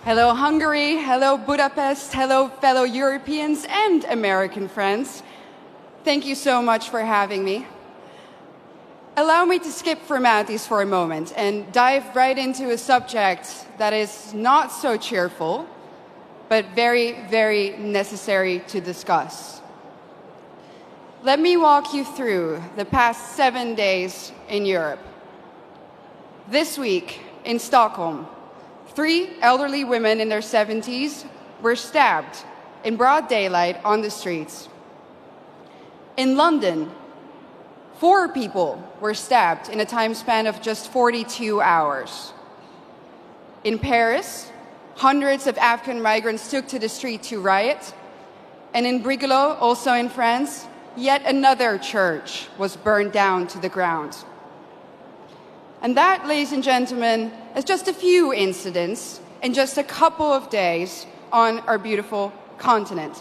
Hello Hungary, hello Budapest, hello fellow Europeans and American friends. Thank you so much for having me. Allow me to skip formalities for a moment and dive right into a subject that is not so cheerful, but very, very necessary to discuss. Let me walk you through the past 7 days in Europe. This week in Stockholm, 3 elderly women in their 70s were stabbed in broad daylight on the streets. In London, 4 people were stabbed in a time span of just 42 hours. In Paris, hundreds of African migrants took to the street to riot. And in Brigalow, also in France, yet another church was burned down to the ground. And that, ladies and gentlemen, is just a few incidents in just a couple of days on our beautiful continent.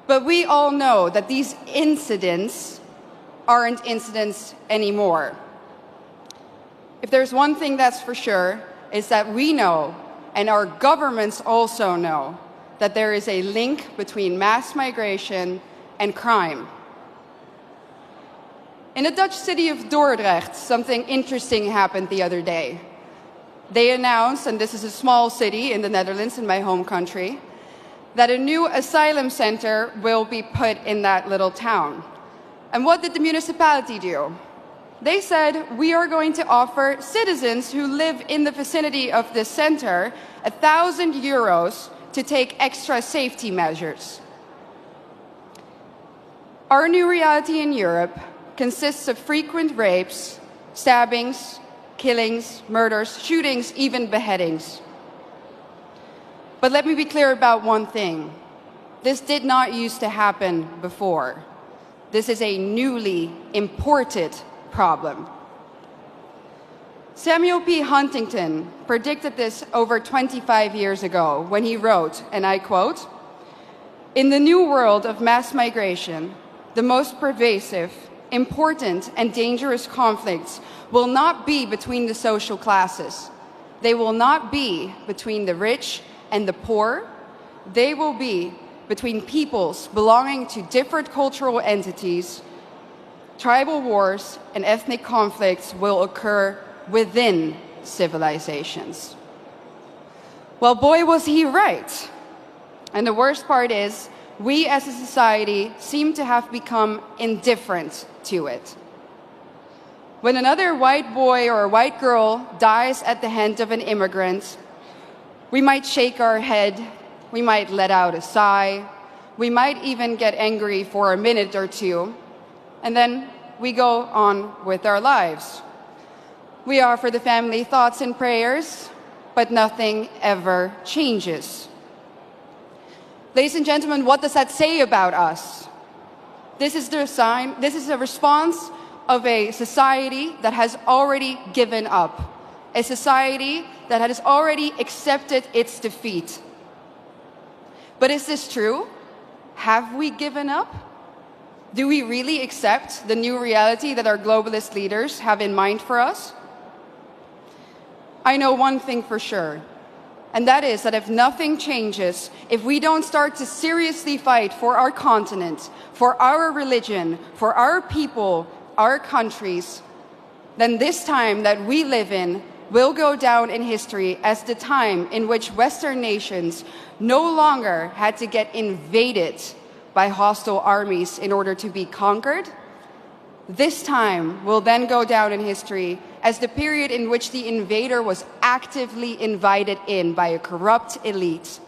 But we all know that these incidents aren't incidents anymore. If there's one thing that's for sure, is that we know, and our governments also know, that there is a link between mass migration and crime. In the Dutch city of Dordrecht, something interesting happened the other day. They announced, and this is a small city in the Netherlands, in my home country, that a new asylum center will be put in that little town. And what did the municipality do? They said, we are going to offer citizens who live in the vicinity of this center €1,000 to take extra safety measures. Our new reality in Europe consists of frequent rapes, stabbings, killings, murders, shootings, even beheadings. But let me be clear about one thing. This did not used to happen before. This is a newly imported problem. Samuel P. Huntington predicted this over 25 years ago when he wrote, and I quote, "In the new world of mass migration, the most pervasive, important and dangerous conflicts will not be between the social classes. They will not be between the rich and the poor. They will be between peoples belonging to different cultural entities. Tribal wars and ethnic conflicts will occur within civilizations." Well, boy, was he right. And the worst part is, we as a society seem to have become indifferent to it. When another white boy or a white girl dies at the hand of an immigrant, we might shake our head, we might let out a sigh, we might even get angry for a minute or two, and then we go on with our lives. We offer the family thoughts and prayers, but nothing ever changes. Ladies and gentlemen, what does that say about us? This is a response of a society that has already given up, a society that has already accepted its defeat. But is this true? Have we given up? Do we really accept the new reality that our globalist leaders have in mind for us? I know one thing for sure. And that is that if nothing changes, if we don't start to seriously fight for our continent, for our religion, for our people, our countries, then this time that we live in will go down in history as the time in which Western nations no longer had to get invaded by hostile armies in order to be conquered. This time will then go down in history as the period in which the invader was actively invited in by a corrupt elite.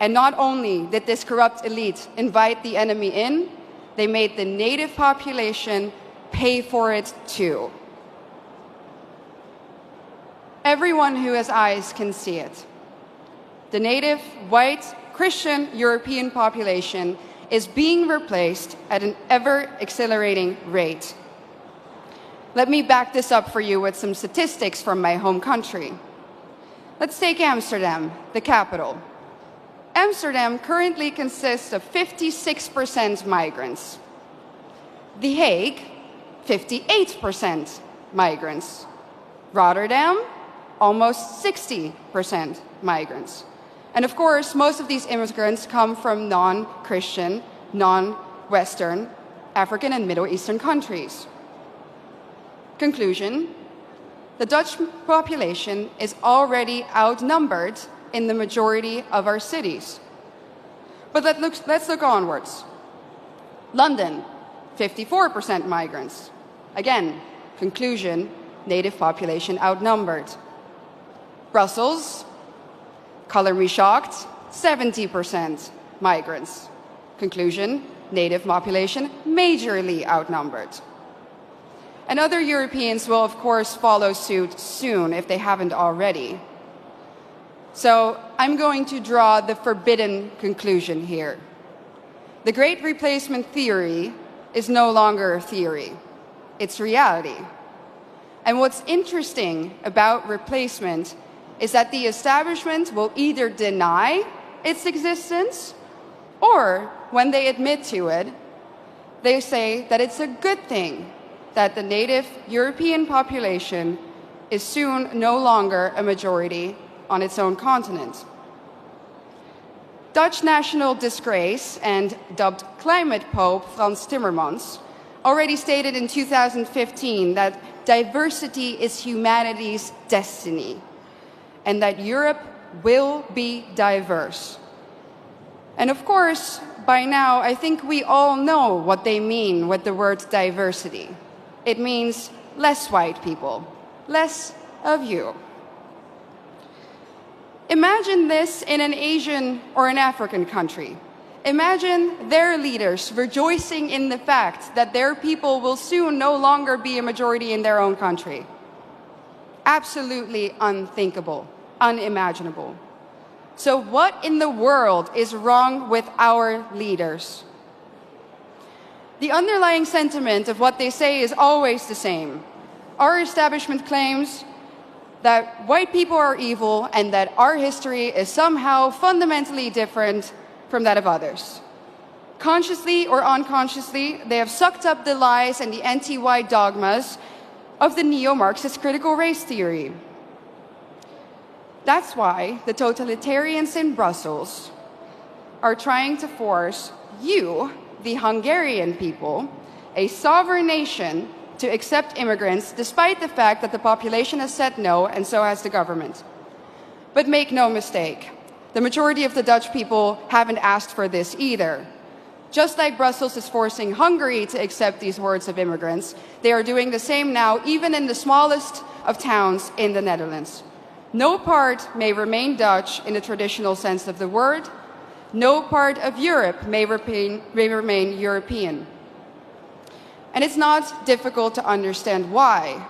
And not only did this corrupt elite invite the enemy in, they made the native population pay for it too. Everyone who has eyes can see it. The native, white, Christian European population is being replaced at an ever-accelerating rate. Let me back this up for you with some statistics from my home country. Let's take Amsterdam, the capital. Amsterdam currently consists of 56% migrants. The Hague, 58% migrants. Rotterdam, almost 60% migrants. And of course, most of these immigrants come from non-Christian, non-Western, African and Middle Eastern countries. Conclusion: the Dutch population is already outnumbered in the majority of our cities. But let's look onwards. London, 54% migrants. Again, conclusion, native population outnumbered. Brussels, color me shocked, 70% migrants. Conclusion, native population majorly outnumbered. And other Europeans will, of course, follow suit soon if they haven't already. So I'm going to draw the forbidden conclusion here. The Great Replacement theory is no longer a theory. It's reality. And what's interesting about replacement is that the establishment will either deny its existence, or when they admit to it, they say that it's a good thing that the native European population is soon no longer a majority on its own continent. Dutch national disgrace and dubbed climate pope Frans Timmermans already stated in 2015 that diversity is humanity's destiny and that Europe will be diverse. And of course, by now, I think we all know what they mean with the word diversity. It means less white people, less of you. Imagine this in an Asian or an African country. Imagine their leaders rejoicing in the fact that their people will soon no longer be a majority in their own country. Absolutely unthinkable, unimaginable. So what in the world is wrong with our leaders? The underlying sentiment of what they say is always the same. Our establishment claims that white people are evil and that our history is somehow fundamentally different from that of others. Consciously or unconsciously, they have sucked up the lies and the anti-white dogmas of the neo-Marxist critical race theory. That's why the totalitarians in Brussels are trying to force you, the Hungarian people, a sovereign nation, to accept immigrants despite the fact that the population has said no, and so has the government. But make no mistake, the majority of the Dutch people haven't asked for this either. Just like Brussels is forcing Hungary to accept these hordes of immigrants, they are doing the same now, even in the smallest of towns in the Netherlands. No part may remain Dutch in the traditional sense of the word. No part of Europe may remain European. And it's not difficult to understand why.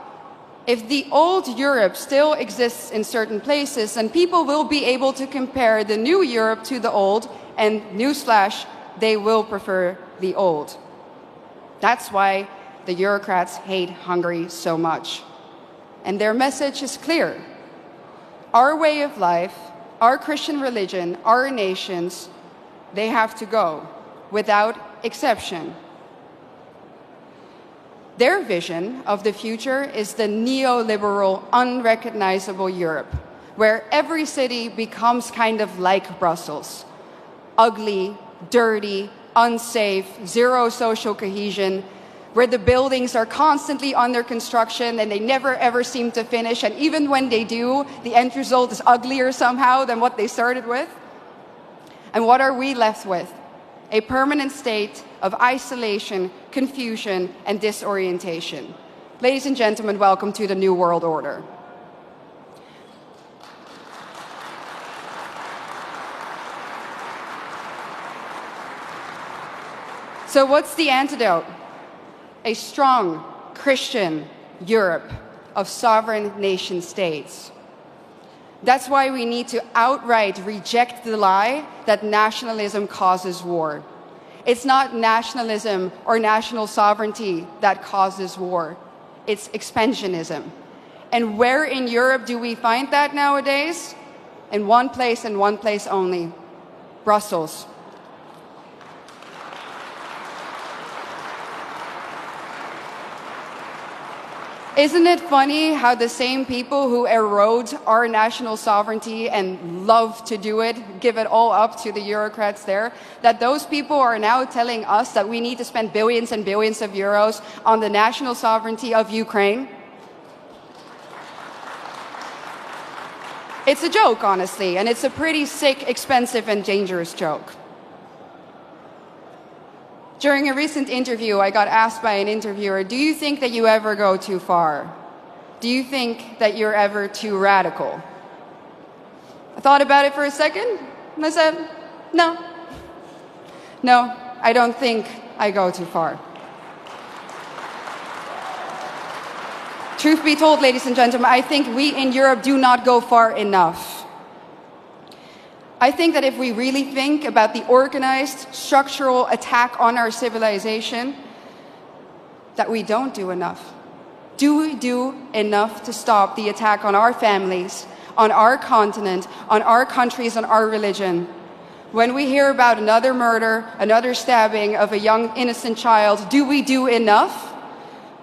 If the old Europe still exists in certain places, then people will be able to compare the new Europe to the old, and newsflash, they will prefer the old. That's why the Eurocrats hate Hungary so much. And their message is clear. Our way of life, our Christian religion, our nations, they have to go, without exception. Their vision of the future is the neoliberal, unrecognizable Europe, where every city becomes kind of like Brussels. Ugly, dirty, unsafe, zero social cohesion, where the buildings are constantly under construction and they never ever seem to finish, and even when they do, the end result is uglier somehow than what they started with. And what are we left with? A permanent state of isolation, confusion, and disorientation. Ladies and gentlemen, welcome to the New World Order. So what's the antidote? A strong Christian Europe of sovereign nation states. That's why we need to outright reject the lie that nationalism causes war. It's not nationalism or national sovereignty that causes war. It's expansionism. And where in Europe do we find that nowadays? In one place and one place only: Brussels. Isn't it funny how the same people who erode our national sovereignty and love to do it, give it all up to the bureaucrats there, that those people are now telling us that we need to spend billions and billions of euros on the national sovereignty of Ukraine? It's a joke, honestly, and it's a pretty sick, expensive, and dangerous joke. During a recent interview, I got asked by an interviewer, do you think that you ever go too far? Do you think that you're ever too radical? I thought about it for a second, and I said, no. No, I don't think I go too far. Truth be told, ladies and gentlemen, I think we in Europe do not go far enough. I think that if we really think about the organized, structural attack on our civilization, that we don't do enough. Do we do enough to stop the attack on our families, on our continent, on our countries, on our religion? When we hear about another murder, another stabbing of a young innocent child, do we do enough?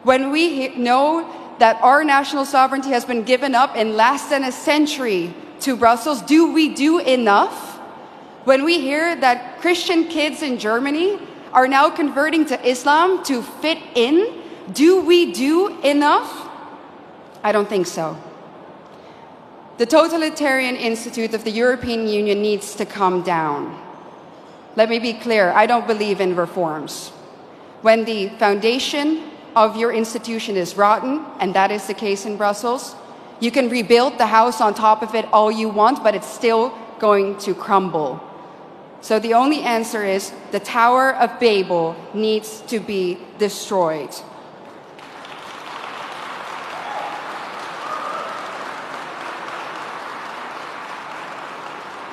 When we know that our national sovereignty has been given up in less than a century to Brussels, do we do enough? When we hear that Christian kids in Germany are now converting to Islam to fit in, do we do enough? I don't think so. The totalitarian institute of the European Union needs to come down. Let me be clear, I don't believe in reforms. When the foundation of your institution is rotten, and that is the case in Brussels, you can rebuild the house on top of it all you want, but it's still going to crumble. So the only answer is the Tower of Babel needs to be destroyed.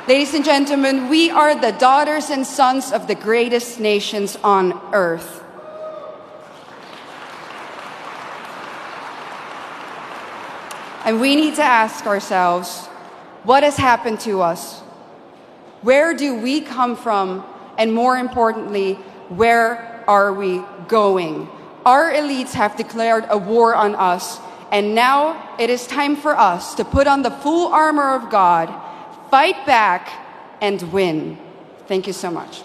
Ladies and gentlemen, we are the daughters and sons of the greatest nations on earth. And we need to ask ourselves, what has happened to us? Where do we come from? And more importantly, where are we going? Our elites have declared a war on us, and now it is time for us to put on the full armor of God, fight back, and win. Thank you so much.